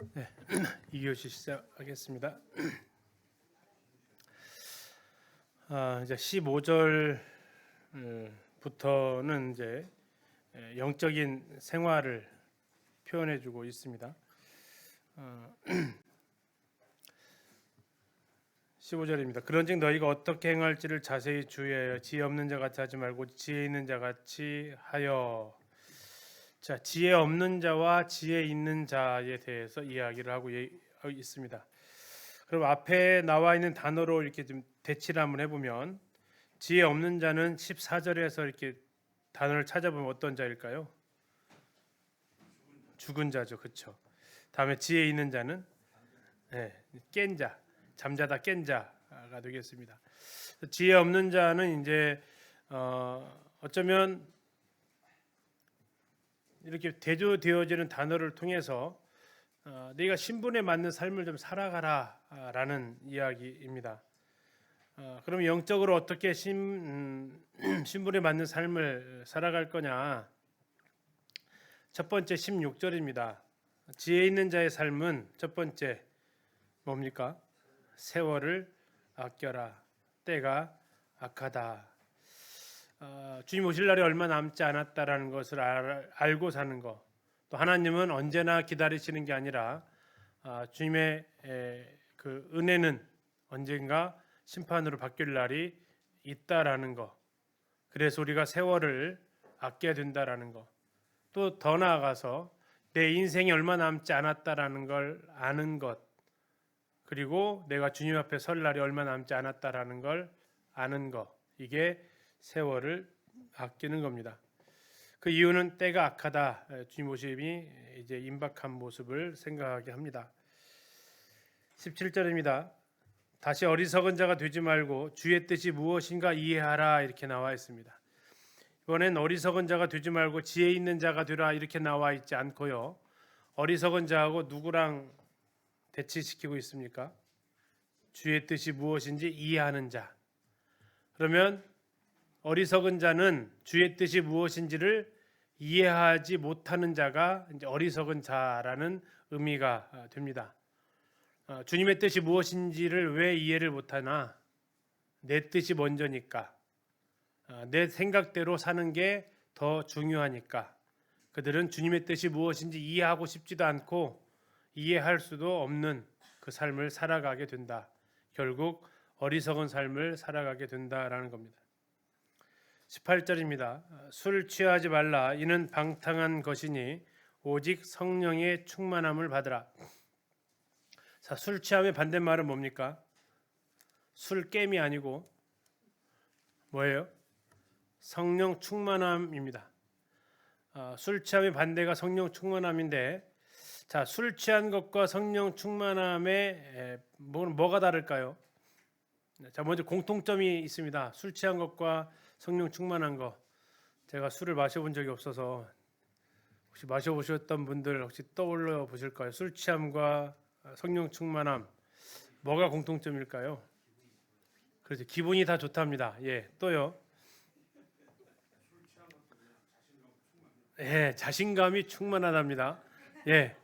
네, 2교시 시작하겠습니다. 이제 15절부터는 이제 영적인 생활을 표현해주고 있습니다. 15절입니다. 그런즉 너희가 어떻게 행할지를 자세히 주의하여 지혜 없는 자 같이 하지 말고 지혜 있는 자 같이 하여. 자, 지혜 없는 자와 지혜 있는 자에 대해서 이야기를 하고 있습니다. 그럼 앞에 나와 있는 단어로 이렇게 좀 대치를 한번 해보면, 지혜 없는 자는 14절에서 이렇게 단어를 찾아보면 어떤 자일까요? 죽은 자죠, 그렇죠? 다음에 지혜 있는 자는 깬 자, 잠자다 깬 자가 되겠습니다. 지혜 없는 자는 이제 어쩌면 이렇게 대조되어지는 단어를 통해서 네가 신분에 맞는 삶을 좀 살아가라라는 이야기입니다. 그럼 영적으로 어떻게 신분에 맞는 삶을 살아갈 거냐? 첫 번째 16절입니다. 지혜 있는 자의 삶은 첫 번째 뭡니까? 세월을 아껴라. 때가 악하다. 주님 오실 날이 얼마 남지 않았다라는 것을 알고 사는 것. 또 하나님은 언제나 기다리시는 게 아니라 주님의 그 은혜는 언젠가 심판으로 바뀔 날이 있다라는 것. 그래서 우리가 세월을 아껴야 된다라는 것. 또 더 나아가서 내 인생이 얼마 남지 않았다라는 걸 아는 것. 그리고 내가 주님 앞에 설 날이 얼마 남지 않았다라는 걸 아는 것. 이게 세월을 아끼는 겁니다. 그 이유는 때가 악하다. 주님 오심이 이제 임박한 모습을 생각하게 합니다. 17절입니다. 다시 어리석은 자가 되지 말고 주의 뜻이 무엇인가 이해하라 이렇게 나와 있습니다. 이번엔 어리석은 자가 되지 말고 지혜 있는 자가 되라 이렇게 나와 있지 않고요. 어리석은 자하고 누구랑 대치시키고 있습니까? 주의 뜻이 무엇인지 이해하는 자. 그러면 어리석은 자는 주의 뜻이 무엇인지를 이해하지 못하는 자가 이제 어리석은 자라는 의미가 됩니다. 주님의 뜻이 무엇인지를 왜 이해를 못하나? 내 뜻이 먼저니까. 내 생각대로 사는 게 더 중요하니까. 그들은 주님의 뜻이 무엇인지 이해하고 싶지도 않고 이해할 수도 없는 그 삶을 살아가게 된다. 결국 어리석은 삶을 살아가게 된다라는 겁니다. 18절입니다. 술 취하지 말라. 이는 방탕한 것이니 오직 성령의 충만함을 받으라. 자, 술 취함의 반대말은 뭡니까? 술 깸이 아니고 뭐예요? 성령 충만함입니다. 술 취함의 반대가 성령 충만함인데, 자, 술 취한 것과 성령 충만함의 뭐가 다를까요? 자, 먼저 공통점이 있습니다. 술 취한 것과 성령 충만한 것. 제가 술을 마셔본 적이 없어서 혹시 마셔보셨던 분들 혹시 떠올려 보실까요? 술 취함과 성령 충만함 뭐가 공통점일까요? 그렇죠. 기분이 다 좋답니다. 예, 또요. 예, 자신감이 충만하답니다. 예,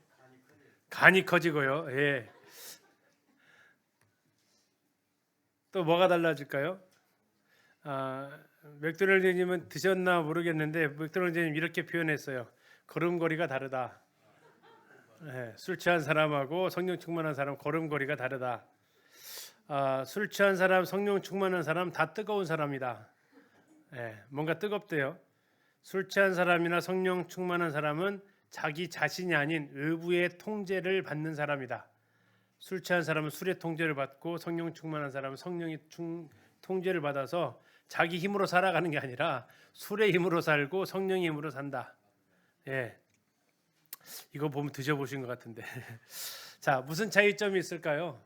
간이 커지고요. 예, 또 뭐가 달라질까요? 맥도날드님은 드셨나 모르겠는데 맥도날드님 이렇게 표현했어요. 걸음걸이가 다르다. 예, 술 취한 사람하고 성령 충만한 사람 걸음걸이가 다르다. 술 취한 사람, 성령 충만한 사람 다 뜨거운 사람이다. 예, 뭔가 뜨겁대요. 술 취한 사람이나 성령 충만한 사람은 자기 자신이 아닌 의부의 통제를 받는 사람이다. 술 취한 사람은 술의 통제를 받고 성령 충만한 사람은 성령의 통제를 받아서 자기 힘으로 살아가는 게 아니라 술의 힘으로 살고 성령의 힘으로 산다. 예, 이거 보면 드셔보신 것 같은데. 자, 무슨 차이점이 있을까요?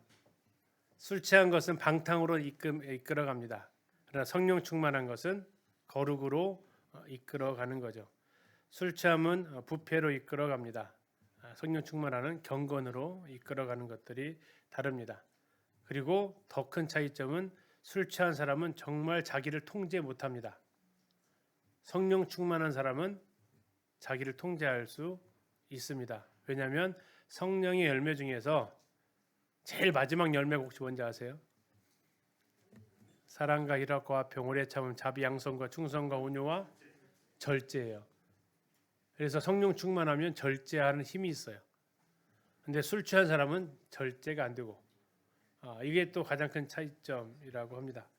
술 취한 것은 방탕으로 이끌어갑니다. 그러나 성령 충만한 것은 거룩으로 이끌어가는 거죠. 술 취함은 부패로 이끌어갑니다. 성령 충만하는 경건으로 이끌어가는 것들이 다릅니다. 그리고 더 큰 차이점은 술 취한 사람은 정말 자기를 통제 못합니다. 성령 충만한 사람은 자기를 통제할 수 있습니다. 왜냐하면 성령의 열매 중에서 제일 마지막 열매가 혹시 뭔지 아세요? 사랑과 희락과 평온의 참음, 자비, 양선과 충성과 온유와 절제예요. 그래서 성령 충만하면 절제하는 힘이 있어요. 근데 술 취한 사람은 절제가 안 되고, 이게 또 가장 큰 차이점이라고 합니다.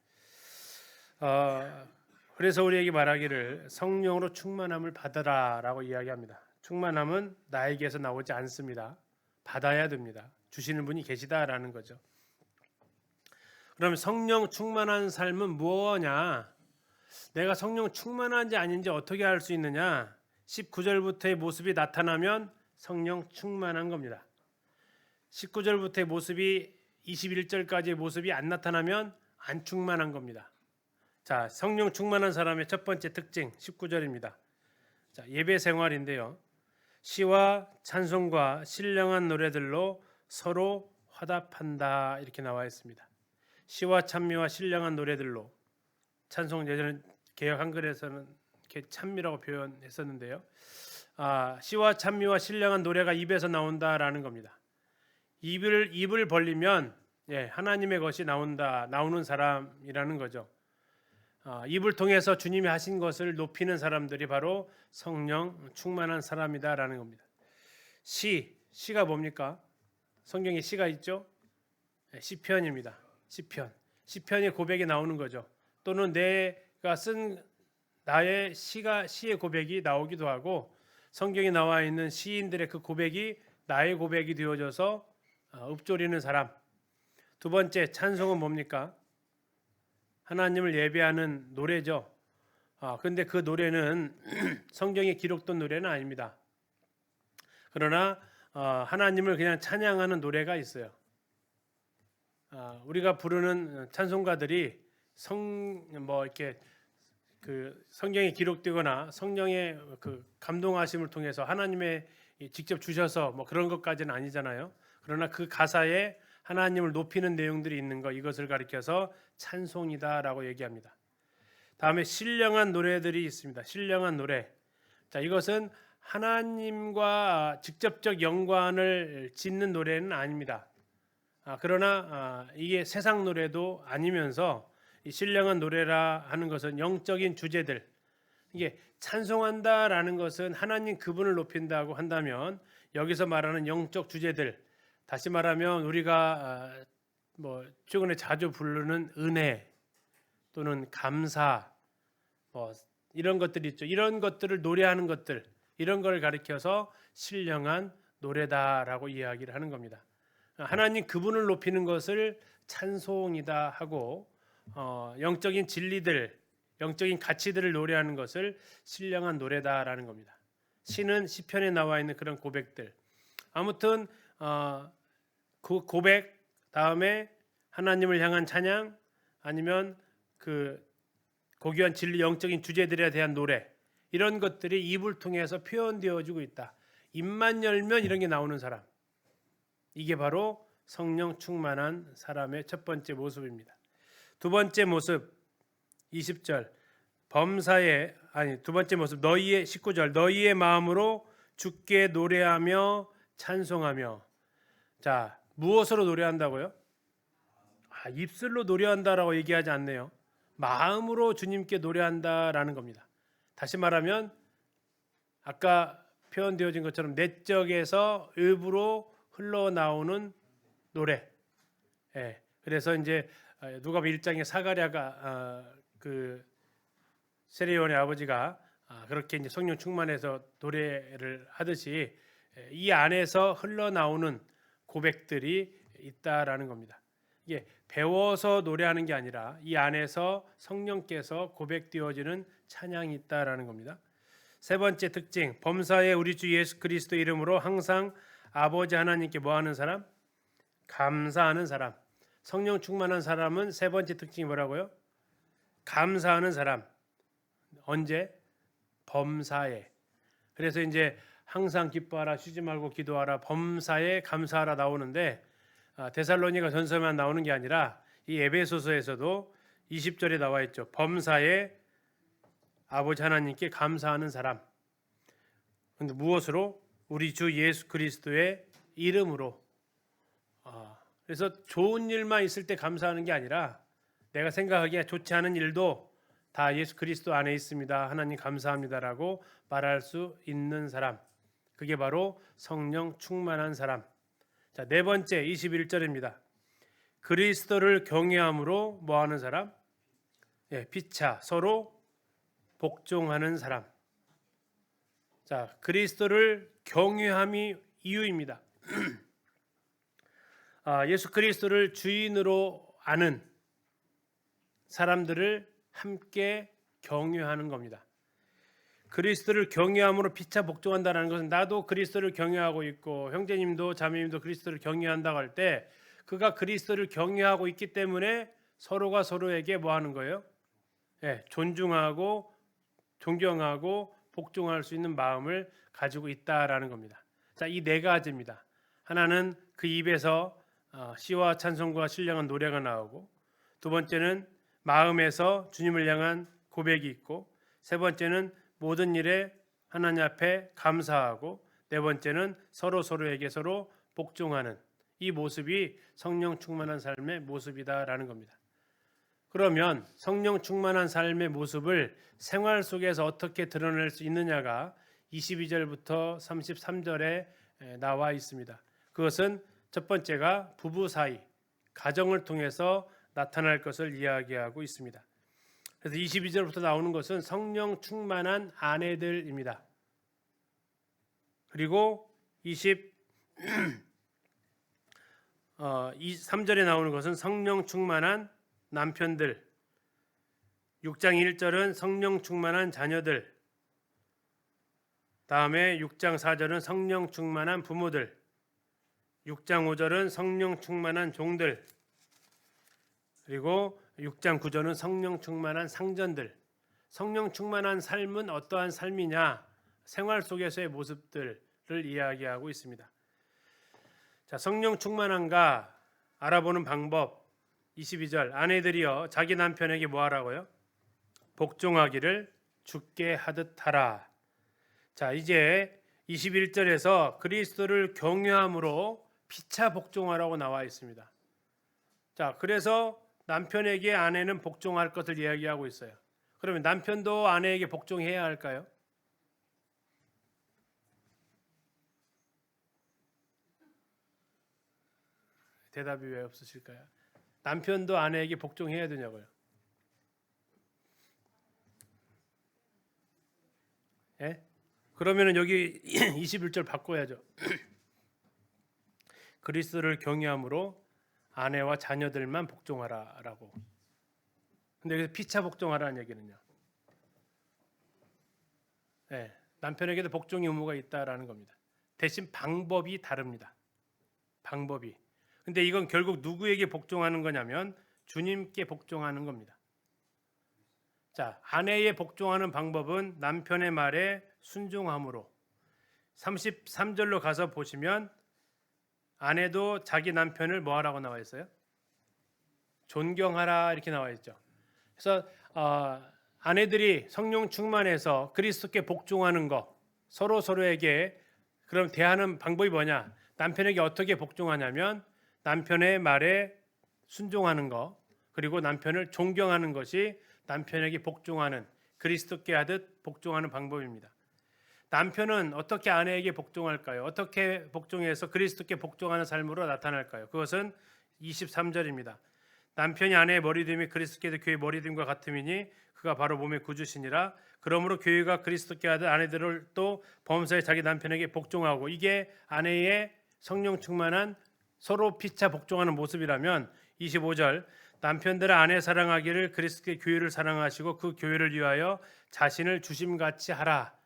그래서 우리에게 말하기를 성령으로 충만함을 받으라라고 이야기합니다. 충만함은 나에게서 나오지 않습니다. 받아야 됩니다. 주시는 분이 계시다라는 거죠. 그럼 성령 충만한 삶은 무엇냐? 내가 성령 충만한지 아닌지 어떻게 알 수 있느냐? 19절부터의 모습이 나타나면 성령 충만한 겁니다. 19절부터의 모습이 21절까지의 모습이 안 나타나면 안 충만한 겁니다. 자, 성령 충만한 사람의 첫 번째 특징 19절입니다. 자, 예배 생활인데요. 시와 찬송과 신령한 노래들로 서로 화답한다 이렇게 나와 있습니다. 시와 찬미와 신령한 노래들로, 찬송 예전에 개역 한글에서는 이렇게 찬미라고 표현했었는데요. 시와 찬미와 신령한 노래가 입에서 나온다라는 겁니다. 입을 벌리면 하나님의 것이 나오는 사람이라는 거죠. 입을 통해서 주님이 하신 것을 높이는 사람들이 바로 성령 충만한 사람이다라는 겁니다. 시가 뭡니까? 성경에 시가 있죠? 시편입니다. 시편의 고백이 나오는 거죠. 또는 내가 쓴 나의 시의 고백이 나오기도 하고, 성경에 나와 있는 시인들의 그 고백이 나의 고백이 되어져서 읊조리는 사람. 두 번째, 찬송은 뭡니까? 하나님을 예배하는 노래죠. 근데 그 노래는 성경에 기록된 노래는 아닙니다. 그러나 하나님을 그냥 찬양하는 노래가 있어요. 우리가 부르는 찬송가들이 이렇게 그 성경에 기록되거나 성령의 그 감동하심을 통해서 하나님의 직접 주셔서 그런 것까지는 아니잖아요. 그러나 그 가사에 하나님을 높이는 내용들이 있는 것, 이것을 가리켜서 찬송이다라고 얘기합니다. 다음에 신령한 노래들이 있습니다. 신령한 노래. 자, 이것은 하나님과 직접적 연관을 짓는 노래는 아닙니다. 그러나 이게 세상 노래도 아니면서 이 신령한 노래라 하는 것은 영적인 주제들, 이게 찬송한다라는 것은 하나님 그분을 높인다고 한다면 여기서 말하는 영적 주제들, 다시 말하면 우리가 최근에 자주 부르는 은혜 또는 감사 이런 것들이 있죠. 이런 것들을 노래하는 것들, 이런 걸 가리켜서 신령한 노래다라고 이야기를 하는 겁니다. 하나님 그분을 높이는 것을 찬송이다 하고, 영적인 진리들, 영적인 가치들을 노래하는 것을 신령한 노래다라는 겁니다. 시는 시편에 나와 있는 그런 고백들. 아무튼 그 고백 다음에 하나님을 향한 찬양, 아니면 그 고귀한 진리, 영적인 주제들에 대한 노래, 이런 것들이 입을 통해서 표현되어지고 있다. 입만 열면 이런 게 나오는 사람, 이게 바로 성령 충만한 사람의 첫 번째 모습입니다. 두 번째 모습 20절, 두 번째 모습 19절, 너희의 마음으로 주께 노래하며 찬송하며. 자, 무엇으로 노래한다고요? 입술로 노래한다라고 얘기하지 않네요. 마음으로 주님께 노래한다라는 겁니다. 다시 말하면 아까 표현되어진 것처럼 내적에서 일부로 흘러나오는 노래. 그래서 이제 누가복음 1장에 사가랴가 그 세례요한의 아버지가 그렇게 이제 성령 충만해서 노래를 하듯이 이 안에서 흘러나오는 고백들이 있다라는 겁니다. 이게 배워서 노래하는 게 아니라 이 안에서 성령께서 고백되어지는 찬양이 있다라는 겁니다. 세 번째 특징, 범사에 우리 주 예수 그리스도 이름으로 항상 아버지 하나님께 뭐하는 사람? 감사하는 사람. 성령 충만한 사람은 세 번째 특징이 뭐라고요? 감사하는 사람. 언제? 범사에. 그래서 이제 항상 기뻐하라, 쉬지 말고 기도하라, 범사에 감사하라 나오는데, 데살로니가 전서만 나오는 게 아니라 이 에베소서에서도 20절에 나와 있죠. 범사에 아버지 하나님께 감사하는 사람. 근데 무엇으로? 우리 주 예수 그리스도의 이름으로. 그래서 좋은 일만 있을 때 감사하는 게 아니라 내가 생각하기에 좋지 않은 일도 다 예수 그리스도 안에 있습니다. 하나님 감사합니다라고 말할 수 있는 사람. 그게 바로 성령 충만한 사람. 자, 네 번째 21절입니다. 그리스도를 경외함으로 뭐 하는 사람? 피차 서로 복종하는 사람. 자, 그리스도를 경외함이 이유입니다. 예수 그리스도를 주인으로 아는 사람들을 함께 경외하는 겁니다. 그리스도를 경외함으로 피차 복종한다는 것은 나도 그리스도를 경외하고 있고 형제님도 자매님도 그리스도를 경외한다고 할 때 그가 그리스도를 경외하고 있기 때문에 서로가 서로에게 뭐 하는 거예요? 존중하고 존경하고 복종할 수 있는 마음을 가지고 있다라는 겁니다. 자, 이 네 가지입니다. 하나는 그 입에서 시와 찬송과 신령한 노래가 나오고, 두 번째는 마음에서 주님을 향한 고백이 있고, 세 번째는 모든 일에 하나님 앞에 감사하고, 네 번째는 서로에게 서로 복종하는 이 모습이 성령 충만한 삶의 모습이다라는 겁니다. 그러면 성령 충만한 삶의 모습을 생활 속에서 어떻게 드러낼 수 있느냐가 22절부터 33절에 나와 있습니다. 그것은 첫 번째가 부부 사이, 가정을 통해서 나타날 것을 이야기하고 있습니다. 그래서 22절부터 나오는 것은 성령 충만한 아내들입니다. 그리고 23절에 나오는 것은 성령 충만한 남편들, 6장 1절은 성령 충만한 자녀들, 다음에 6장 4절은 성령 충만한 부모들, 6장 5절은 성령 충만한 종들, 그리고 6장 9절은 성령 충만한 상전들. 성령 충만한 삶은 어떠한 삶이냐? 생활 속에서의 모습들을 이야기하고 있습니다. 자, 성령 충만한가 알아보는 방법. 22절 아내들이여 자기 남편에게 뭐 하라고요? 복종하기를 주께 하듯 하라. 자, 이제 21절에서 그리스도를 경외함으로 피차 복종하라고 나와 있습니다. 자, 그래서 남편에게 아내는 복종할 것을 이야기하고 있어요. 그러면 남편도 아내에게 복종해야 할까요? 대답이 왜 없으실까요? 남편도 아내에게 복종해야 되냐고요? 그러면은 여기 21절 바꿔야죠. 그리스도를 경외함으로 아내와 자녀들만 복종하라라고. 근데 여기서 피차 복종하라는 얘기는요. 남편에게도 복종의 의무가 있다라는 겁니다. 대신 방법이 다릅니다. 방법이. 근데 이건 결국 누구에게 복종하는 거냐면 주님께 복종하는 겁니다. 자, 아내에 복종하는 방법은 남편의 말에 순종함으로. 33절로 가서 보시면 아내도 자기 남편을 뭐 하라고 나와 있어요? 존경하라 이렇게 나와 있죠. 그래서 아내들이 성령 충만해서 그리스도께 복종하는 거, 서로에게 그럼 대하는 방법이 뭐냐? 남편에게 어떻게 복종하냐면 남편의 말에 순종하는 거, 그리고 남편을 존경하는 것이 남편에게 복종하는, 그리스도께 하듯 복종하는 방법입니다. 남편은 어떻게 아내에게 복종할까요? 어떻게 복종해서 그리스도께 복종하는 삶으로 나타날까요? 그것은 23절입니다. 남편이 아내의 머리됨이 그리스도께도 교회의 머리됨과 같음이니 그가 바로 몸의 구주시니라. 그러므로 교회가 그리스도께 하듯 아내들을 또 범사에 자기 남편에게 복종하고, 이게 아내의 성령 충만한 서로 피차 복종하는 모습이라면 25절 남편들은 아내 사랑하기를 그리스도의 교회를 사랑하시고 그 교회를 위하여 자신을 주심같이 하라.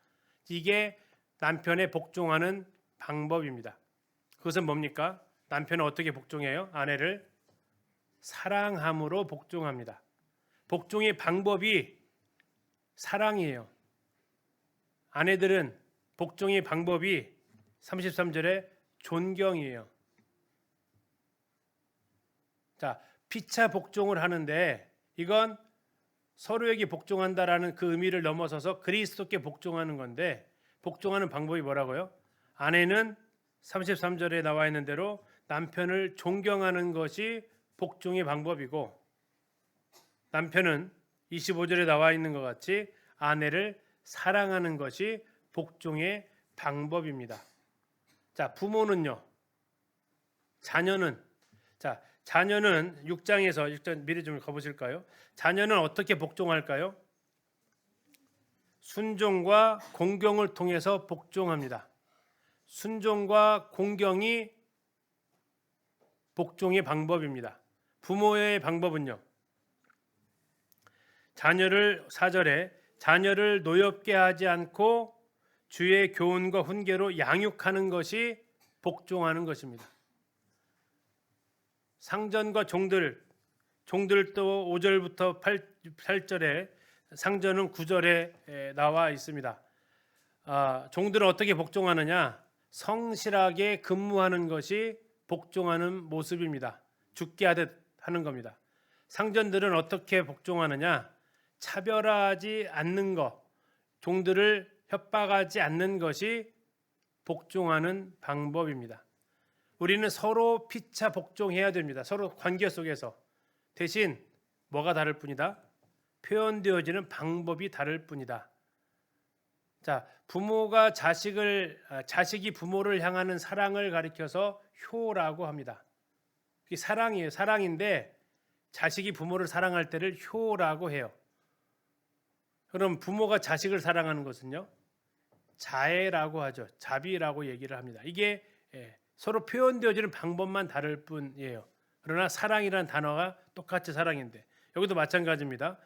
이게 남편에 복종하는 방법입니다. 그것은 뭡니까? 남편은 어떻게 복종해요? 아내를 사랑함으로 복종합니다. 복종의 방법이 사랑이에요. 아내들은 복종의 방법이 33절에 존경이에요. 자, 피차 복종을 하는데 이건 서로에게 복종한다라는 그 의미를 넘어서서 그리스도께 복종하는 건데, 복종하는 방법이 뭐라고요? 아내는 33절에 나와 있는 대로 남편을 존경하는 것이 복종의 방법이고, 남편은 25절에 나와 있는 것 같이 아내를 사랑하는 것이 복종의 방법입니다. 자, 부모는요. 자녀는 6장에서 6장 미리 좀 가보실까요? 자녀는 어떻게 복종할까요? 순종과 공경을 통해서 복종합니다. 순종과 공경이 복종의 방법입니다. 부모의 방법은요. 4절에 자녀를 노엽게 하지 않고 주의 교훈과 훈계로 양육하는 것이 복종하는 것입니다. 상전과 종들도 5절부터 8절에, 상전은 9절에 나와 있습니다. 종들은 어떻게 복종하느냐? 성실하게 근무하는 것이 복종하는 모습입니다. 죽게 하듯 하는 겁니다. 상전들은 어떻게 복종하느냐? 차별하지 않는 것, 종들을 협박하지 않는 것이 복종하는 방법입니다. 우리는 서로 피차 복종해야 됩니다. 서로 관계 속에서. 대신 뭐가 다를 뿐이다? 표현되어지는 방법이 다를 뿐이다. 자, 자식이 부모를 향하는 사랑을 가리켜서 효라고 합니다. 이게 사랑이에요. 사랑인데 자식이 부모를 사랑할 때를 효라고 해요. 그럼 부모가 자식을 사랑하는 것은요? 자애라고 하죠. 자비라고 얘기를 합니다. 이게 서로 표현되어지는 방법만 다를 뿐이에요. 그러나 사랑이라는 단어가 똑같이 사랑인데, 여기도 마찬가지입니다.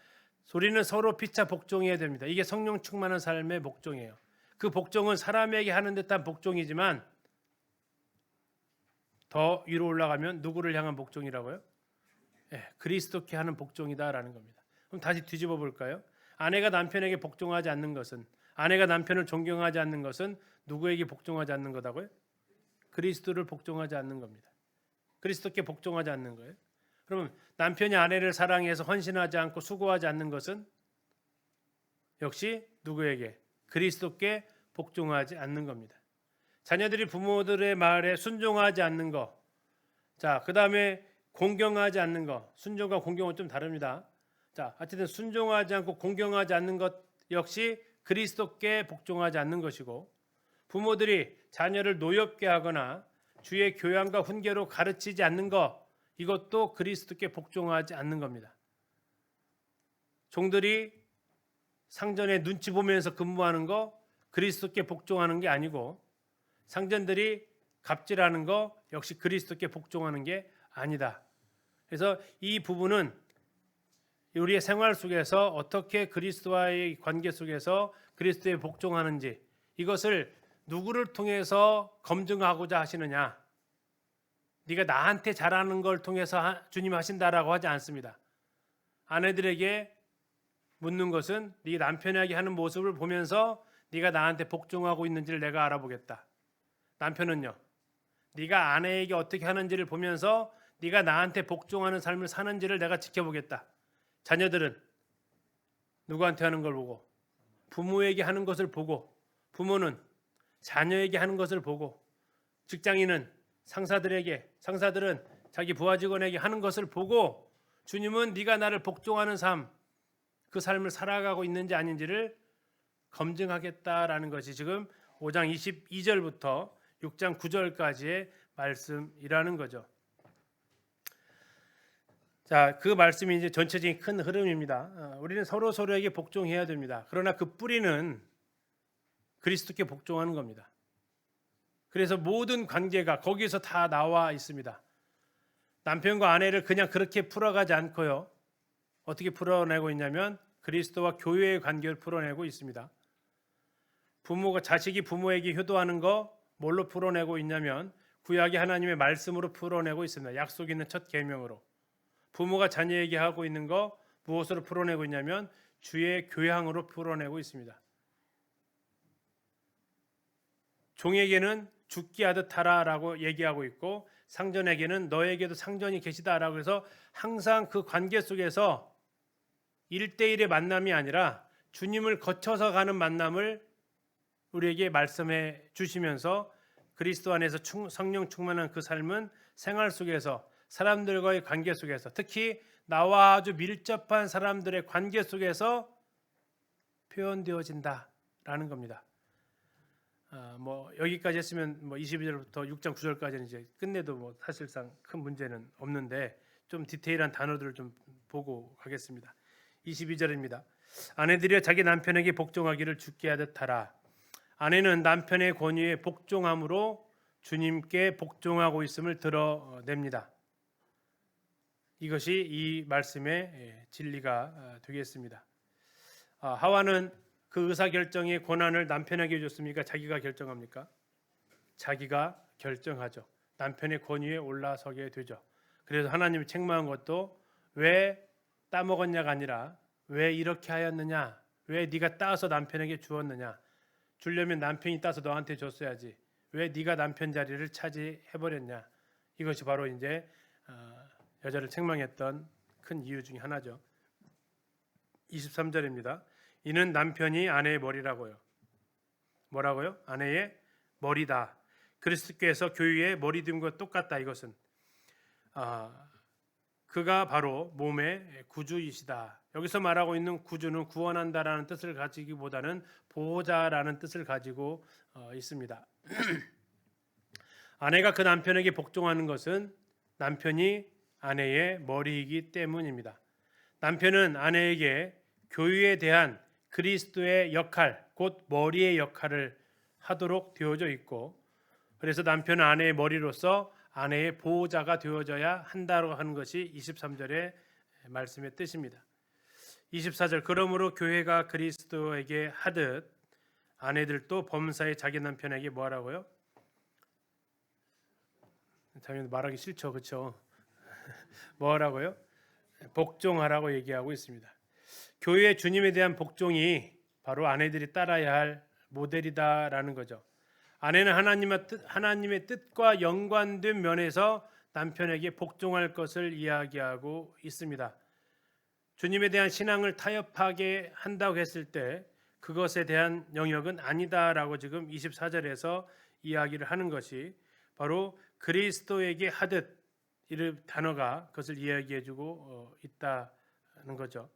우리는 서로 피차 복종해야 됩니다. 이게 성령 충만한 삶의 복종이에요. 그 복종은 사람에게 하는 듯한 복종이지만 더 위로 올라가면 누구를 향한 복종이라고요? 그리스도께 하는 복종이다라는 겁니다. 그럼 다시 뒤집어 볼까요? 아내가 남편에게 복종하지 않는 것은, 아내가 남편을 존경하지 않는 것은 누구에게 복종하지 않는 거다고요? 그리스도를 복종하지 않는 겁니다. 그리스도께 복종하지 않는 거예요. 그러면 남편이 아내를 사랑해서 헌신하지 않고 수고하지 않는 것은 역시 누구에게? 그리스도께 복종하지 않는 겁니다. 자녀들이 부모들의 말에 순종하지 않는 거. 자, 그다음에 공경하지 않는 거. 순종과 공경은 좀 다릅니다. 자, 하여튼 순종하지 않고 공경하지 않는 것 역시 그리스도께 복종하지 않는 것이고, 부모들이 자녀를 노엽게 하거나 주의 교양과 훈계로 가르치지 않는 것, 이것도 그리스도께 복종하지 않는 겁니다. 종들이 상전에 눈치 보면서 근무하는 거 그리스도께 복종하는 게 아니고, 상전들이 갑질하는 거 역시 그리스도께 복종하는 게 아니다. 그래서 이 부분은 우리의 생활 속에서 어떻게 그리스도와의 관계 속에서 그리스도에 복종하는지, 이것을 누구를 통해서 검증하고자 하시느냐? 네가 나한테 잘하는 걸 통해서 주님 하신다라고 하지 않습니다. 아내들에게 묻는 것은 네 남편에게 하는 모습을 보면서 네가 나한테 복종하고 있는지를 내가 알아보겠다. 남편은요, 네가 아내에게 어떻게 하는지를 보면서 네가 나한테 복종하는 삶을 사는지를 내가 지켜보겠다. 자녀들은 누구한테 하는 걸 보고? 부모에게 하는 것을 보고, 부모는 자녀에게 하는 것을 보고, 직장인은 상사들은 자기 부하 직원에게 하는 것을 보고, 주님은 네가 나를 복종하는 삶, 그 삶을 살아가고 있는지 아닌지를 검증하겠다라는 것이 지금 5장 22절부터 6장 9절까지의 말씀이라는 거죠. 자, 그 말씀이 이제 전체적인 큰 흐름입니다. 우리는 서로에게 복종해야 됩니다. 그러나 그 뿌리는 그리스도께 복종하는 겁니다. 그래서 모든 관계가 거기서 다 나와 있습니다. 남편과 아내를 그냥 그렇게 풀어가지 않고요. 어떻게 풀어내고 있냐면 그리스도와 교회의 관계를 풀어내고 있습니다. 자식이 부모에게 효도하는 거 뭘로 풀어내고 있냐면 구약의 하나님의 말씀으로 풀어내고 있습니다. 약속 있는 첫 계명으로. 부모가 자녀에게 하고 있는 거 무엇으로 풀어내고 있냐면 주의 교양으로 풀어내고 있습니다. 종에게는 죽게 하듯 하라라고 얘기하고 있고, 상전에게는 너에게도 상전이 계시다라고 해서 항상 그 관계 속에서 1대1의 만남이 아니라 주님을 거쳐서 가는 만남을 우리에게 말씀해 주시면서 그리스도 안에서 성령 충만한 그 삶은 생활 속에서 사람들과의 관계 속에서 특히 나와 아주 밀접한 사람들의 관계 속에서 표현되어진다라는 겁니다. 여기까지 했으면 22절부터 6장 9절까지는 이제 끝내도 사실상 큰 문제는 없는데 좀 디테일한 단어들을 좀 보고 가겠습니다. 22절입니다. 아내들이여 자기 남편에게 복종하기를 주께 하듯 하라. 아내는 남편의 권위에 복종함으로 주님께 복종하고 있음을 드러냅니다. 이것이 이 말씀의 진리가 되겠습니다. 하와는 그 의사결정의 권한을 남편에게 줬습니까? 자기가 결정합니까? 자기가 결정하죠. 남편의 권위에 올라서게 되죠. 그래서 하나님이 책망한 것도 왜 따먹었냐가 아니라 왜 이렇게 하였느냐? 왜 네가 따서 남편에게 주었느냐? 주려면 남편이 따서 너한테 줬어야지. 왜 네가 남편 자리를 차지해버렸냐? 이것이 바로 이제 여자를 책망했던 큰 이유 중에 하나죠. 23절입니다. 이는 남편이 아내의 머리라고요. 뭐라고요? 아내의 머리다. 그리스도께서 교회의 머리됨과 똑같다. 이것은 그가 바로 몸의 구주이시다. 여기서 말하고 있는 구주는 구원한다라는 뜻을 가지기보다는 보호자라는 뜻을 가지고 있습니다. 아내가 그 남편에게 복종하는 것은 남편이 아내의 머리이기 때문입니다. 남편은 아내에게 교회에 대한 그리스도의 역할, 곧 머리의 역할을 하도록 되어져 있고, 그래서 남편은 아내의 머리로서 아내의 보호자가 되어져야 한다고 하는 것이 23절의 말씀의 뜻입니다. 24절 그러므로 교회가 그리스도에게 하듯 아내들도 범사에 자기 남편에게 뭐하라고요? 당연히 말하기 싫죠, 그렇죠? 뭐하라고요? 복종하라고 얘기하고 있습니다. 교회의 주님에 대한 복종이 바로 아내들이 따라야 할 모델이다라는 거죠. 아내는 하나님의 뜻과 연관된 면에서 남편에게 복종할 것을 이야기하고 있습니다. 주님에 대한 신앙을 타협하게 한다고 했을 때 그것에 대한 영역은 아니다라고 지금 24절에서 이야기를 하는 것이 바로 그리스도에게 하듯 이 단어가 그것을 이야기해주고 있다는 거죠.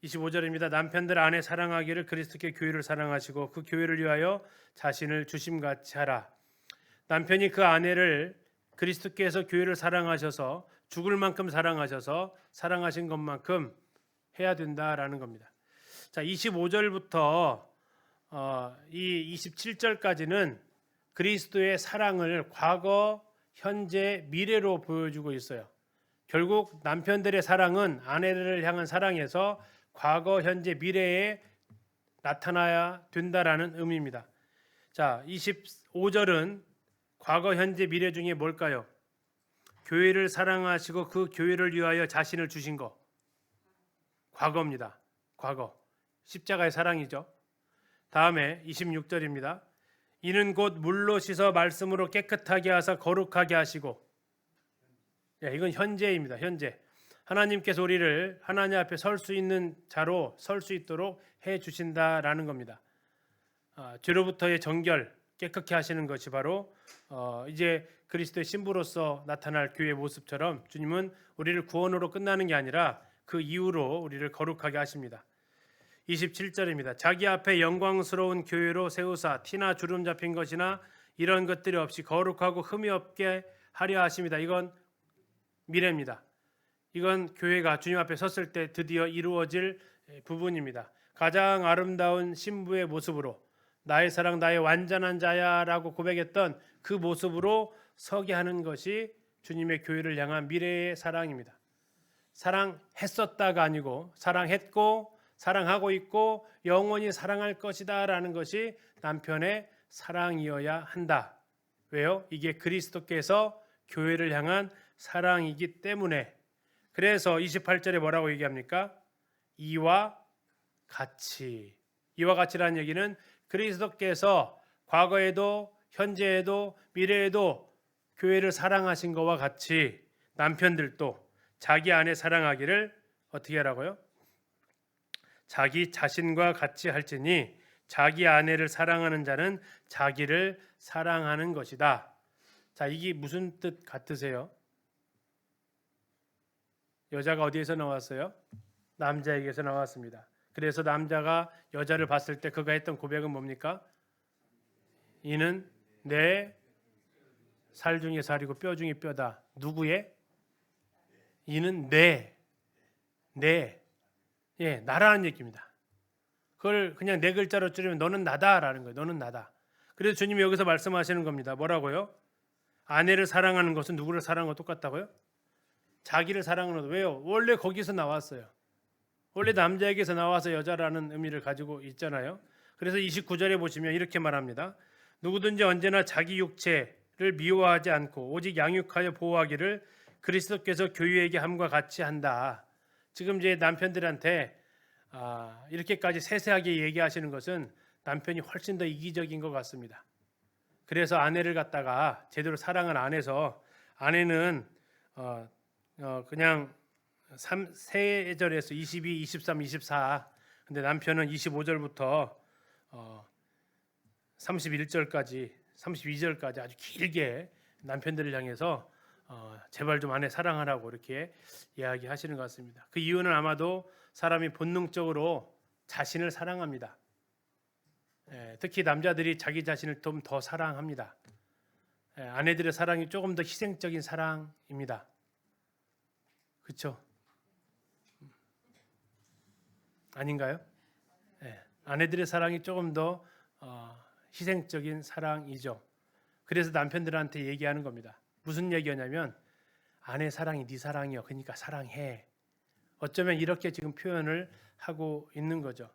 25절입니다. 남편들 아내 사랑하기를 그리스도께 교회를 사랑하시고 그 교회를 위하여 자신을 주심같이 하라. 남편이 그 아내를 그리스도께서 교회를 사랑하셔서 죽을 만큼 사랑하셔서 사랑하신 것만큼 해야 된다라는 겁니다. 자, 25절부터 이 27절까지는 그리스도의 사랑을 과거, 현재, 미래로 보여주고 있어요. 결국 남편들의 사랑은 아내를 향한 사랑에서 과거, 현재, 미래에 나타나야 된다라는 의미입니다. 자, 25절은 과거, 현재, 미래 중에 뭘까요? 교회를 사랑하시고 그 교회를 위하여 자신을 주신 거. 과거입니다. 과거. 십자가의 사랑이죠. 다음에 26절입니다. 이는 곧 물로 씻어 말씀으로 깨끗하게 하사 거룩하게 하시고, 이건 현재입니다. 현재. 하나님께서 우리를 하나님 앞에 설 수 있는 자로 설 수 있도록 해 주신다라는 겁니다. 죄로부터의 정결, 깨끗게 하시는 것이 바로 이제 그리스도의 신부로서 나타날 교회의 모습처럼 주님은 우리를 구원으로 끝나는 게 아니라 그 이후로 우리를 거룩하게 하십니다. 27절입니다. 자기 앞에 영광스러운 교회로 세우사 티나 주름 잡힌 것이나 이런 것들이 없이 거룩하고 흠이 없게 하려 하십니다. 이건 미래입니다. 이건 교회가 주님 앞에 섰을 때 드디어 이루어질 부분입니다. 가장 아름다운 신부의 모습으로 나의 사랑 나의 완전한 자야라고 고백했던 그 모습으로 서게 하는 것이 주님의 교회를 향한 미래의 사랑입니다. 사랑했었다가 아니고 사랑했고 사랑하고 있고 영원히 사랑할 것이다라는 것이 남편의 사랑이어야 한다. 왜요? 이게 그리스도께서 교회를 향한 사랑이기 때문에. 그래서 28절에 뭐라고 얘기합니까? 이와 같이. 이와 같이라는 얘기는 그리스도께서 과거에도 현재에도 미래에도 교회를 사랑하신 것과 같이 남편들도 자기 아내 사랑하기를 어떻게 하라고요? 자기 자신과 같이 할지니 자기 아내를 사랑하는 자는 자기를 사랑하는 것이다. 자, 이게 무슨 뜻 같으세요? 여자가 어디에서 나왔어요? 남자에게서 나왔습니다. 그래서 남자가 여자를 봤을 때 그가 했던 고백은 뭡니까? 이는 내 살 중에 살이고 뼈 중에 뼈다. 누구의? 이는 예, 나라는 얘기입니다. 그걸 그냥 네 글자로 줄이면 너는 나다라는 거예요. 너는 나다. 그래서 주님이 여기서 말씀하시는 겁니다. 뭐라고요? 아내를 사랑하는 것은 누구를 사랑하는 것 똑같다고요? 자기를 사랑하는 것. 왜요? 원래 거기서 나왔어요. 원래 남자에게서 나와서 여자라는 의미를 가지고 있잖아요. 그래서 29절에 보시면 이렇게 말합니다. 누구든지 언제나 자기 육체를 미워하지 않고 오직 양육하여 보호하기를 그리스도께서 교회에게 함과 같이 한다. 지금 이제 남편들한테 이렇게까지 세세하게 얘기하시는 것은 남편이 훨씬 더 이기적인 것 같습니다. 그래서 아내를 갖다가 제대로 사랑을 안 해서 아내는 그냥 3절에서 22, 23, 24 근데 남편은 25절부터 31절까지 32절까지 아주 길게 남편들을 향해서 제발 좀 아내 사랑하라고 이렇게 이야기하시는 것 같습니다. 그 이유는 아마도 사람이 본능적으로 자신을 사랑합니다. 특히 남자들이 자기 자신을 좀 더 사랑합니다. 아내들의 사랑이 조금 더 희생적인 사랑입니다. 그렇죠? 아닌가요? 아내들의 사랑이 조금 더 희생적인 사랑이죠. 그래서 남편들한테 얘기하는 겁니다. 무슨 얘기냐면 아내 사랑이 네 사랑이요. 그러니까 사랑해. 어쩌면 이렇게 지금 표현을 하고 있는 거죠.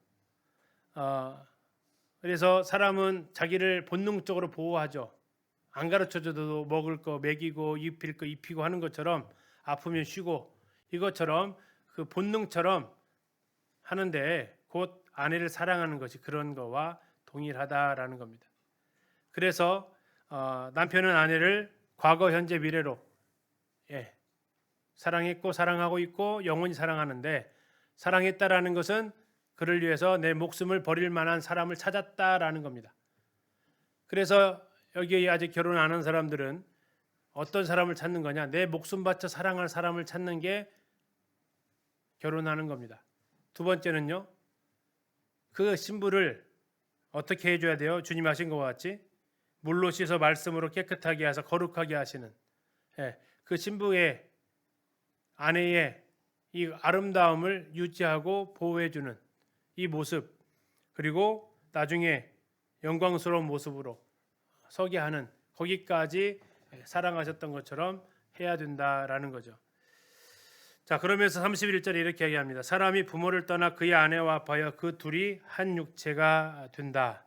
그래서 사람은 자기를 본능적으로 보호하죠. 안 가르쳐줘도 먹을 거 먹이고 입힐 거 입히고 하는 것처럼 아프면 쉬고 이것처럼 그 본능처럼 하는데 곧 아내를 사랑하는 것이 그런 거와 동일하다라는 겁니다. 그래서 남편은 아내를 과거, 현재, 미래로 사랑했고 사랑하고 있고 영원히 사랑하는데 사랑했다라는 것은 그를 위해서 내 목숨을 버릴 만한 사람을 찾았다라는 겁니다. 그래서 여기 아직 결혼 안 한 사람들은 어떤 사람을 찾는 거냐? 내 목숨 바쳐 사랑할 사람을 찾는 게 결혼하는 겁니다. 두 번째는요. 그 신부를 어떻게 해줘야 돼요? 주님 하신 것과 같이 물로 씻어 말씀으로 깨끗하게 하셔서 거룩하게 하시는 그 신부의 아내의 이 아름다움을 유지하고 보호해주는 이 모습 그리고 나중에 영광스러운 모습으로 서게 하는 거기까지 사랑하셨던 것처럼 해야 된다라는 거죠. 자, 그러면서 31절에 이렇게 얘기합니다. 사람이 부모를 떠나 그의 아내와 합하여 그 둘이 한 육체가 된다.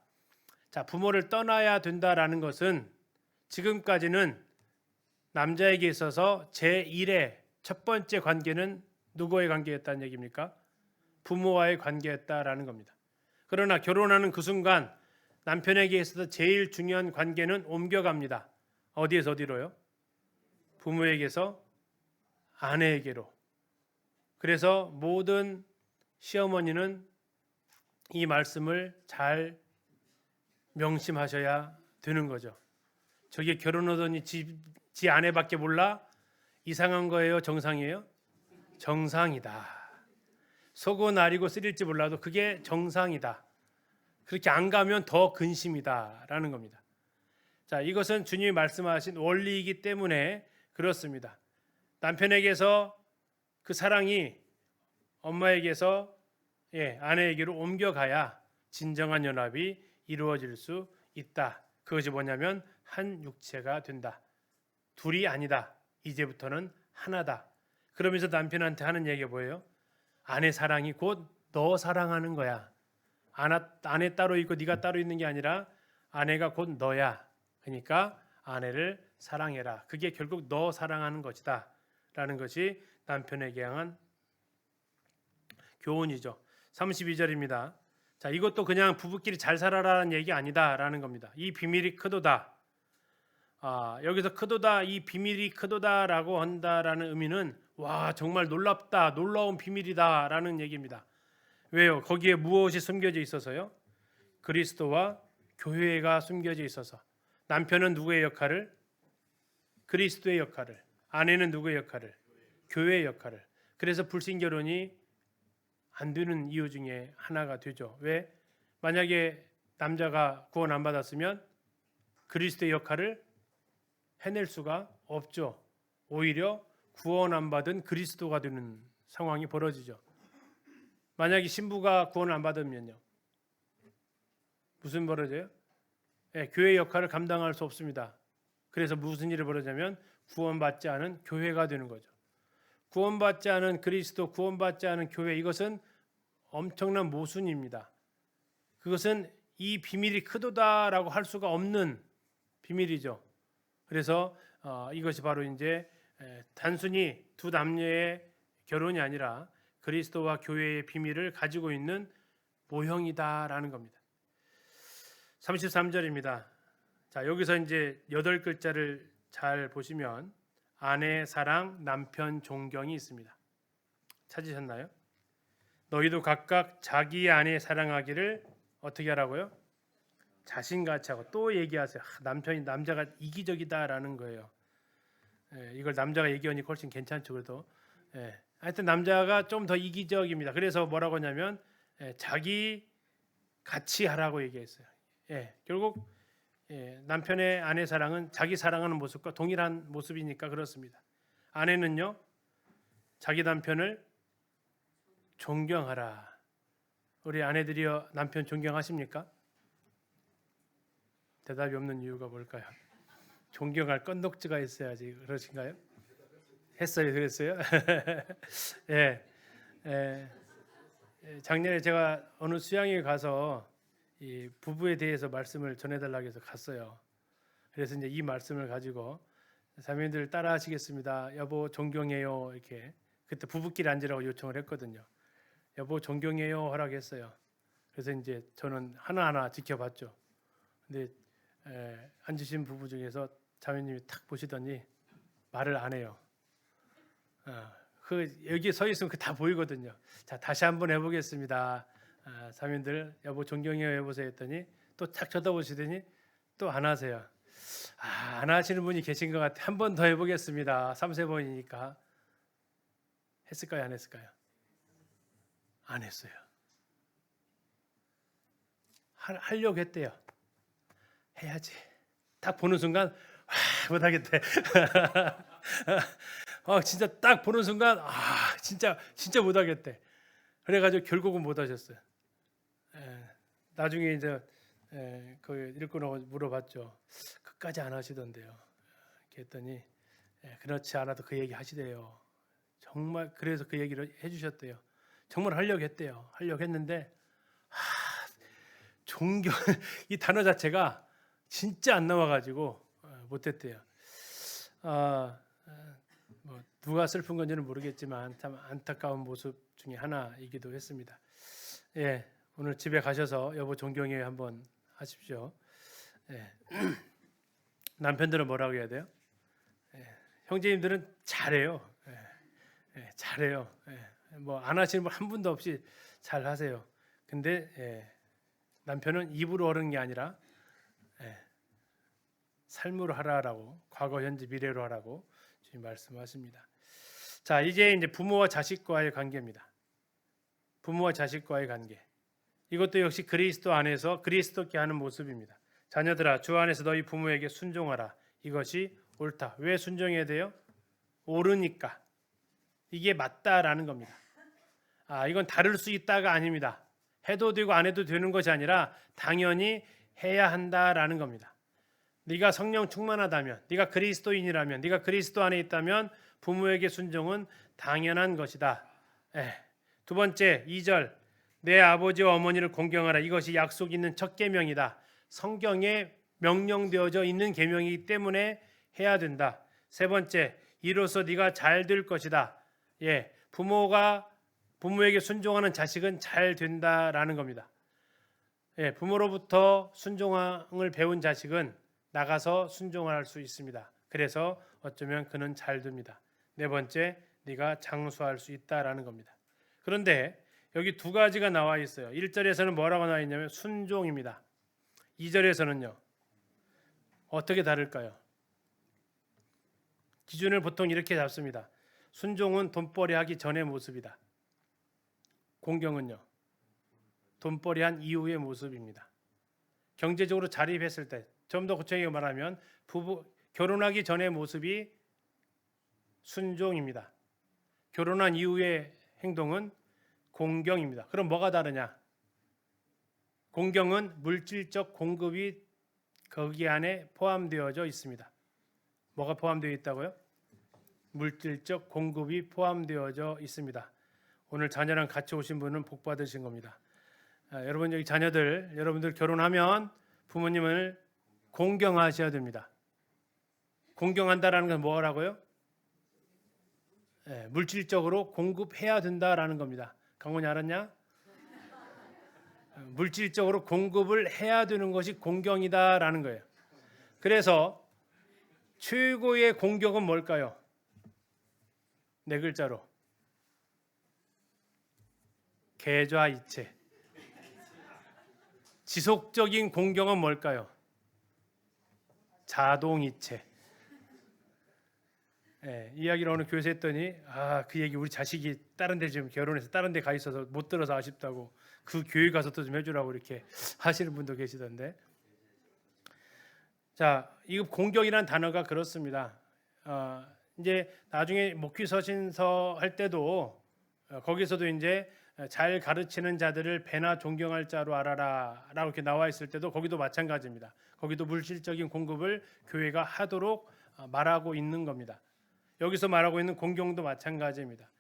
자, 부모를 떠나야 된다라는 것은 지금까지는 남자에게 있어서 제1의 첫 번째 관계는 누구의 관계였다는 얘기입니까? 부모와의 관계였다라는 겁니다. 그러나 결혼하는 그 순간 남편에게 있어서 제일 중요한 관계는 옮겨갑니다. 어디에서 어디로요? 부모에게서 아내에게로. 그래서 모든 시어머니는 이 말씀을 잘 명심하셔야 되는 거죠. 저게 결혼하더니 지 아내밖에 몰라? 이상한 거예요? 정상이에요? 정상이다. 속어 나리고 쓰릴지 몰라도 그게 정상이다. 그렇게 안 가면 더 근심이다라는 겁니다. 자, 이것은 주님이 말씀하신 원리이기 때문에 그렇습니다. 남편에게서 그 사랑이 엄마에게서 아내에게로 옮겨가야 진정한 연합이 이루어질 수 있다. 그것이 뭐냐면 한 육체가 된다. 둘이 아니다. 이제부터는 하나다. 그러면서 남편한테 하는 얘기가 뭐예요? 아내 사랑이 곧 너 사랑하는 거야. 아내 따로 있고 네가 따로 있는 게 아니라 아내가 곧 너야. 그러니까 아내를 사랑해라. 그게 결국 너 사랑하는 것이다. 라는 것이 남편에게 향한 교훈이죠. 32절입니다. 자, 이것도 그냥 부부끼리 잘 살아라는 얘기 아니다라는 겁니다. 이 비밀이 크도다. 여기서 크도다, 이 비밀이 크도다라고 한다라는 의미는 와 정말 놀랍다, 놀라운 비밀이다라는 얘기입니다. 왜요? 거기에 무엇이 숨겨져 있어서요? 그리스도와 교회가 숨겨져 있어서 남편은 누구의 역할을? 그리스도의 역할을, 아내는 누구의 역할을? 교회의 역할을. 그래서 불신결혼이 안 되는 이유 중에 하나가 되죠. 왜? 만약에 남자가 구원 안 받았으면 그리스도의 역할을 해낼 수가 없죠. 오히려 구원 안 받은 그리스도가 되는 상황이 벌어지죠. 만약에 신부가 구원을 안 받으면요, 무슨 벌어져요? 교회의 역할을 감당할 수 없습니다. 그래서 무슨 일이 벌어지냐면 구원받지 않은 교회가 되는 거죠. 구원받지 않은 그리스도, 구원받지 않은 교회, 이것은 엄청난 모순입니다. 그것은 이 비밀이 크도다라고 할 수가 없는 비밀이죠. 그래서 이것이 바로 이제 단순히 두 남녀의 결혼이 아니라 그리스도와 교회의 비밀을 가지고 있는 모형이다라는 겁니다. 33절입니다. 자, 여기서 이제 8글자를 잘 보시면 아내 사랑, 남편 존경이 있습니다. 찾으셨나요? 너희도 각각 자기의 아내 사랑하기를 어떻게 하라고요? 자신같이 하고. 또 얘기하세요. 남자가 이기적이다라는 거예요. 이걸 남자가 얘기하니까 훨씬 괜찮죠. 그래도 하여튼 남자가 좀 더 이기적입니다. 그래서 뭐라고 하냐면 자기 같이 하라고 얘기했어요. 결국 남편의 아내 사랑은 자기 사랑하는 모습과 동일한 모습이니까 그렇습니다. 아내는요, 자기 남편을 존경하라. 우리 아내들이요, 남편 존경하십니까? 대답이 없는 이유가 뭘까요? 존경할 건덕지가 있어야지. 그러신가요? 했어요. 그랬어요? 작년에 제가 어느 수양회에 가서 이 부부에 대해서 말씀을 전해달라고 해서 갔어요. 그래서 이제 이 말씀을 가지고 자매님들 따라하시겠습니다. 여보 존경해요. 이렇게 그때 부부끼리 앉으라고 요청을 했거든요. 여보 존경해요 허락했어요. 그래서 이제 저는 하나하나 지켜봤죠. 근데 앉으신 부부 중에서 자매님이 탁 보시더니 말을 안 해요. 여기 서 있으면 그 다 보이거든요. 자, 다시 한번 해보겠습니다. 자매님들 여보 존경해요 해보세요 했더니 또 탁 쳐다보시더니 또 안 하세요. 안 하시는 분이 계신 것 같아. 한 번 더 해보겠습니다. 3-4번이니까. 했을까요? 안 했을까요? 안 했어요. 하려고 했대요. 해야지. 딱 보는 순간 못하겠대. 진짜 딱 보는 순간 진짜 못하겠대. 그래가지고 결국은 못하셨어요. 나중에 이제 그 일꾼하고 물어봤죠. 끝까지 안 하시던데요. 그랬더니 그렇지 않아도 그 얘기 하시대요. 정말 그래서 그 얘기를 해주셨대요. 정말 하려고 했대요. 하려고 했는데 존경 이 단어 자체가 진짜 안 나와가지고 못했대요. 뭐 누가 슬픈 건지는 모르겠지만 참 안타까운 모습 중에 하나이기도 했습니다. 오늘 집에 가셔서 여보 존경해 한번 하십시오. 남편들은 뭐라고 해야 돼요? 형제님들은 잘해요. 잘해요. 뭐 안 하시는 분 한 분도 없이 잘 하세요. 근데 남편은 입으로 하는 게 아니라 삶으로 하라라고, 과거, 현재, 미래로 하라고 주님 말씀하십니다. 자, 이제 부모와 자식과의 관계입니다. 부모와 자식과의 관계. 이것도 역시 그리스도 안에서 그리스도께 하는 모습입니다. 자녀들아, 주 안에서 너희 부모에게 순종하라. 이것이 옳다. 왜 순종해야 돼요? 옳으니까. 이게 맞다라는 겁니다. 이건 다를 수 있다가 아닙니다. 해도 되고 안 해도 되는 것이 아니라 당연히 해야 한다라는 겁니다. 네가 성령 충만하다면, 네가 그리스도인이라면, 네가 그리스도 안에 있다면 부모에게 순종은 당연한 것이다. 두 번째 2절, 내 아버지와 어머니를 공경하라. 이것이 약속 있는 첫 계명이다. 성경에 명령되어져 있는 계명이기 때문에 해야 된다. 세 번째, 이로써 네가 잘 될 것이다. 부모에게 순종하는 자식은 잘 된다라는 겁니다. 부모로부터 순종을 배운 자식은 나가서 순종할 수 있습니다. 그래서 어쩌면 그는 잘 됩니다. 네 번째, 네가 장수할 수 있다라는 겁니다. 그런데 여기 두 가지가 나와 있어요. 1절에서는 뭐라고 나와 있냐면 순종입니다. 2절에서는요. 어떻게 다를까요? 기준을 보통 이렇게 잡습니다. 순종은 돈벌이 하기 전의 모습이다. 공경은요. 돈벌이 한 이후의 모습입니다. 경제적으로 자립했을 때, 좀 더 구체적으로 말하면 결혼하기 전의 모습이 순종입니다. 결혼한 이후의 행동은 공경입니다. 그럼 뭐가 다르냐? 공경은 물질적 공급이 거기 안에 포함되어져 있습니다. 뭐가 포함되어 있다고요? 물질적 공급이 포함되어져 있습니다. 오늘 자녀랑 같이 오신 분은 복 받으신 겁니다. 여러분 여기 자녀들, 여러분들 결혼하면 부모님을 공경하셔야 됩니다. 공경한다라는 건 뭐라고요? 물질적으로 공급해야 된다라는 겁니다. 강원이 알았냐? 물질적으로 공급을 해야 되는 것이 공경이다라는 거예요. 그래서 최고의 공경은 뭘까요? 네 글자로 계좌이체. 지속적인 공경은 뭘까요? 자동이체. 이야기를 어느 교회에서 했더니 그 얘기 우리 자식이 다른 데 지금 결혼해서 다른 데 가 있어서 못 들어서 아쉽다고 그 교회 가서 또 좀 해주라고 이렇게 하시는 분도 계시던데. 자, 이거 공경이라는 단어가 그렇습니다. 이제 나중에 목회서신서 할 때도 거기서도 이제 잘 가르치는 자들을 배나 존경할 자로 알아라 라고 이렇게 나와 있을 때도 거기도 마찬가지입니다. 거기도 물질적인 공급을 교회가 하도록 말하고 있는 겁니다. 여기서 말하고 있는 공경도 마찬가지입니다.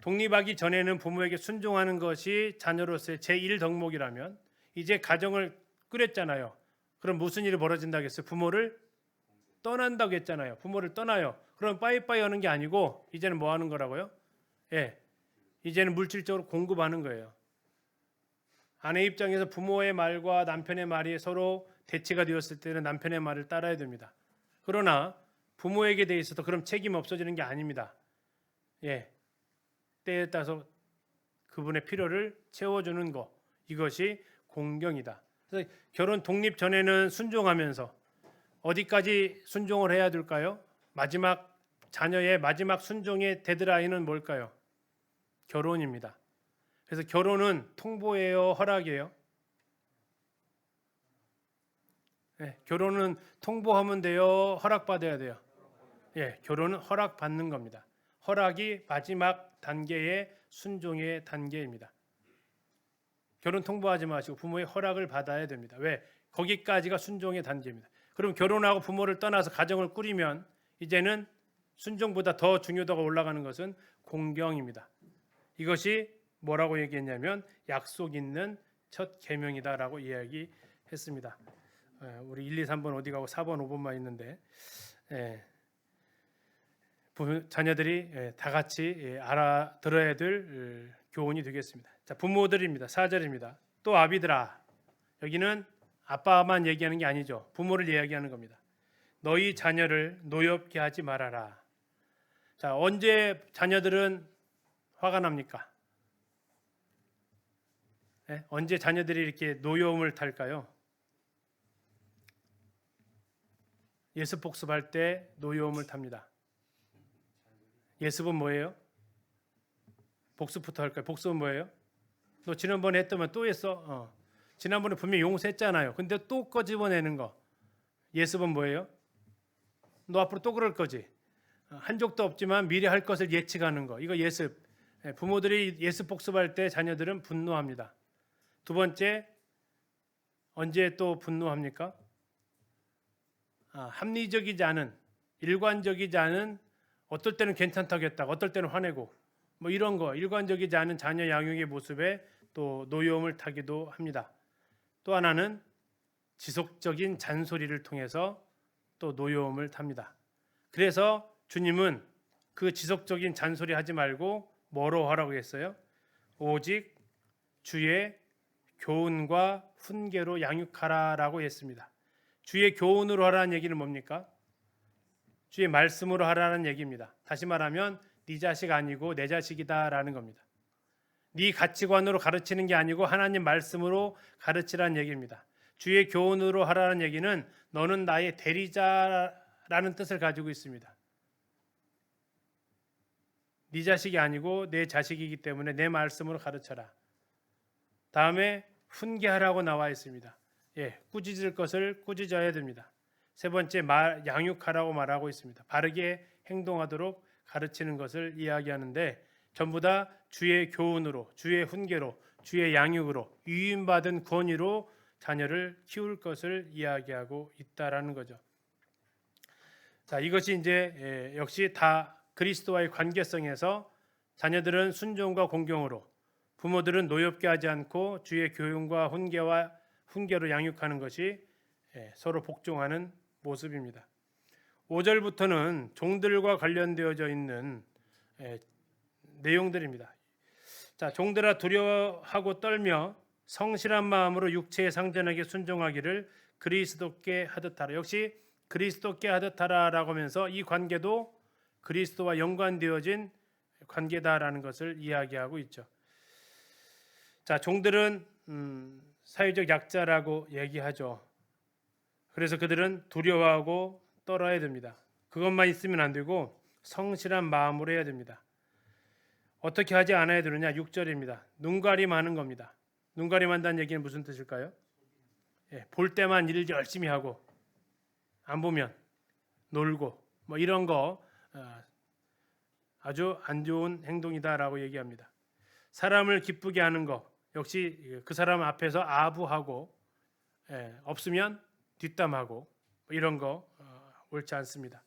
독립하기 전에는 부모에게 순종하는 것이 자녀로서의 제1덕목이라면 이제 가정을 꾸렸잖아요. 그럼 무슨 일이 벌어진다고 했어요? 부모를 떠난다고 했잖아요. 부모를 떠나요. 그럼 빠이빠이 하는 게 아니고 이제는 뭐 하는 거라고요? 이제는 물질적으로 공급하는 거예요. 아내 입장에서 부모의 말과 남편의 말이 서로 대치가 되었을 때는 남편의 말을 따라야 됩니다. 그러나 부모에게 대해 있어서 그럼 책임 없어지는 게 아닙니다. 때에 따라서 그분의 필요를 채워주는 것, 이것이 공경이다. 그래서 결혼 독립 전에는 순종하면서 어디까지 순종을 해야 될까요? 자녀의 마지막 순종의 데드라인은 뭘까요? 결혼입니다. 그래서 결혼은 통보예요, 허락이에요? 결혼은 통보하면 돼요, 허락받아야 돼요? 결혼은 허락받는 겁니다. 허락이 마지막 단계의 순종의 단계입니다. 결혼 통보하지 마시고 부모의 허락을 받아야 됩니다. 왜? 거기까지가 순종의 단계입니다. 그럼 결혼하고 부모를 떠나서 가정을 꾸리면 이제는 순종보다 더 중요도가 올라가는 것은 공경입니다. 이것이 뭐라고 얘기했냐면 약속 있는 첫 계명이다라고 이야기했습니다. 우리 1, 2, 3번 어디 가고 4번, 5번만 있는데 자녀들이 다 같이 알아들어야 될 교훈이 되겠습니다. 자, 부모들입니다. 4절입니다. 또 아비들아, 여기는 아빠만 얘기하는 게 아니죠. 부모를 이야기하는 겁니다. 너희 자녀를 노엽게 하지 말아라. 자, 언제 자녀들은 화가 납니까? 언제 자녀들이 이렇게 노여움을 탈까요? 예습 복습할 때 노여움을 탑니다. 예습은 뭐예요? 복습부터 할까요? 복습은 뭐예요? 너 지난번에 했더만 또 했어? 지난번에 분명히 용서했잖아요. 근데 또 꺼집어내는 거. 예습은 뭐예요? 너 앞으로 또 그럴 거지. 한 적도 없지만 미리 할 것을 예측하는 거. 이거 예습. 부모들이 예습 복습할 때 자녀들은 분노합니다. 두 번째, 언제 또 분노합니까? 합리적이지 않은, 일관적이지 않은, 어떨 때는 괜찮다고 했다가 어떨 때는 화내고 뭐 이런 거, 일관적이지 않은 자녀 양육의 모습에 또 노여움을 타기도 합니다. 또 하나는 지속적인 잔소리를 통해서 또 노여움을 탑니다. 그래서 주님은 그 지속적인 잔소리 하지 말고 뭐로 하라고 했어요? 오직 주의 교훈과 훈계로 양육하라라고 했습니다. 주의 교훈으로 하라는 얘기는 뭡니까? 주의 말씀으로 하라는 얘기입니다. 다시 말하면 네 자식 아니고 내 자식이다라는 겁니다. 네 가치관으로 가르치는 게 아니고 하나님 말씀으로 가르치라는 얘기입니다. 주의 교훈으로 하라는 얘기는 너는 나의 대리자라는 뜻을 가지고 있습니다. 네 자식이 아니고 내 자식이기 때문에 내 말씀으로 가르쳐라. 다음에 훈계하라고 나와 있습니다. 꾸짖을 것을 꾸짖어야 됩니다. 세 번째, 양육하라고 말하고 있습니다. 바르게 행동하도록 가르치는 것을 이야기하는데 전부 다 주의 교훈으로, 주의 훈계로, 주의 양육으로, 유인받은 권위로 자녀를 키울 것을 이야기하고 있다라는 거죠. 자, 이것이 이제 역시 다 그리스도와의 관계성에서 자녀들은 순종과 공경으로, 부모들은 노엽게 하지 않고 주의 교훈과 훈계로 양육하는 것이 서로 복종하는 모습입니다. 5절부터는 종들과 관련되어져 있는 내용들입니다. 자, 종들아 두려워하고 떨며 성실한 마음으로 육체의 상전에게 순종하기를 그리스도께 하듯하라. 역시 그리스도께 하듯하라라고 하면서 이 관계도 그리스도와 연관되어진 관계다라는 것을 이야기하고 있죠. 자, 종들은 사회적 약자라고 얘기하죠. 그래서 그들은 두려워하고 떨어야 됩니다. 그것만 있으면 안 되고 성실한 마음으로 해야 됩니다. 어떻게 하지 않아야 되느냐? 6절입니다. 눈가림하는 겁니다. 눈가림한다는 얘기는 무슨 뜻일까요? 볼 때만 일 열심히 하고 안 보면 놀고 뭐 이런 거 아주 안 좋은 행동이다라고 얘기합니다. 사람을 기쁘게 하는 거 역시 그 사람 앞에서 아부하고 없으면 뒷담하고 이런 거 옳지 않습니다.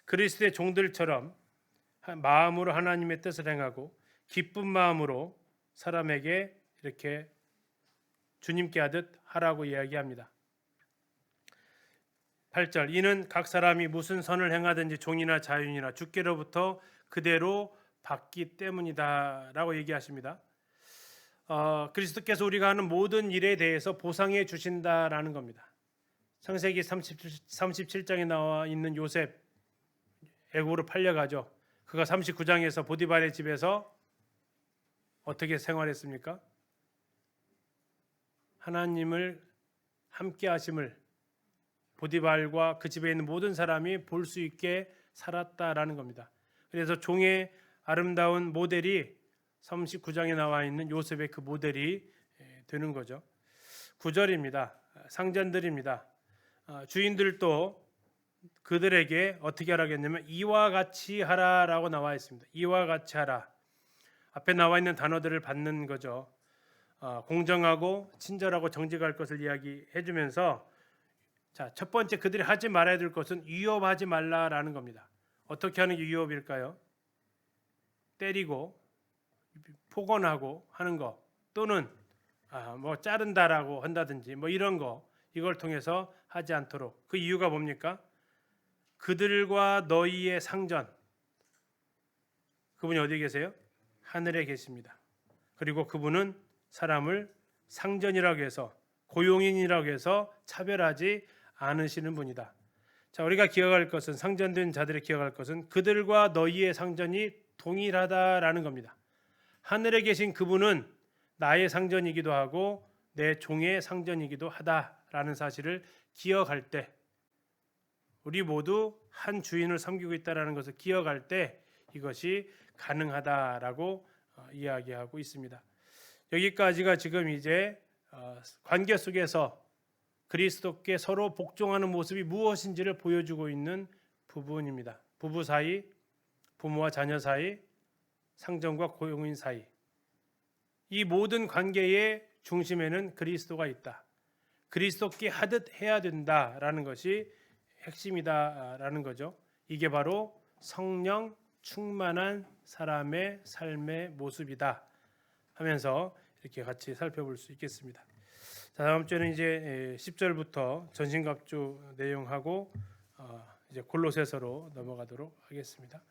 그리스도의 종들처럼 마음으로 하나님의 뜻을 행하고 기쁜 마음으로 사람에게 이렇게 주님께 하듯 하라고 이야기합니다. 8절 이는 각 사람이 무슨 선을 행하든지 종이나 자유인이나 주께로부터 그대로 받기 때문이다 라고 얘기하십니다. 그리스도께서 우리가 하는 모든 일에 대해서 보상해 주신다라는 겁니다. 창세기 37장에 나와 있는 요셉 애굽으로 팔려가죠. 그가 39장에서 보디발의 집에서 어떻게 생활했습니까? 하나님을 함께 하심을 보디발과 그 집에 있는 모든 사람이 볼 수 있게 살았다라는 겁니다. 그래서 종의 아름다운 모델이 39장에 나와 있는 요셉의 그 모델이 되는 거죠. 9절입니다. 상전들입니다. 주인들도 그들에게 어떻게 하라겠냐면 이와 같이 하라라고 나와 있습니다. 이와 같이 하라. 앞에 나와 있는 단어들을 받는 거죠. 공정하고 친절하고 정직할 것을 이야기해 주면서 자, 첫 번째 그들이 하지 말아야 될 것은 위협하지 말라라는 겁니다. 어떻게 하는 게 위협일까요? 때리고 폭언하고 하는 거 또는 뭐 자른다라고 한다든지 뭐 이런 거 이걸 통해서 하지 않도록. 그 이유가 뭡니까? 그들과 너희의 상전 그분이 어디 계세요? 하늘에 계십니다. 그리고 그분은 사람을 상전이라고 해서 고용인이라고 해서 차별하지 않으시는 분이다. 자, 우리가 기억할 것은 상전된 자들이 기억할 것은 그들과 너희의 상전이 동일하다라는 겁니다. 하늘에 계신 그분은 나의 상전이기도 하고 내 종의 상전이기도 하다라는 사실을 기억할 때 우리 모두 한 주인을 섬기고 있다라는 것을 기억할 때 이것이 가능하다라고 이야기하고 있습니다. 여기까지가 지금 이제 관계 속에서 그리스도께 서로 복종하는 모습이 무엇인지를 보여주고 있는 부분입니다. 부부 사이, 부모와 자녀 사이, 상전과 고용인 사이. 이 모든 관계의 중심에는 그리스도가 있다. 그리스도께 하듯 해야 된다라는 것이 핵심이다라는 거죠. 이게 바로 성령 충만한 사람의 삶의 모습이다 하면서 이렇게 같이 살펴볼 수 있겠습니다. 자, 다음 주에는 이제 10절부터 전신갑주 내용하고 이제 골로새서로 넘어가도록 하겠습니다.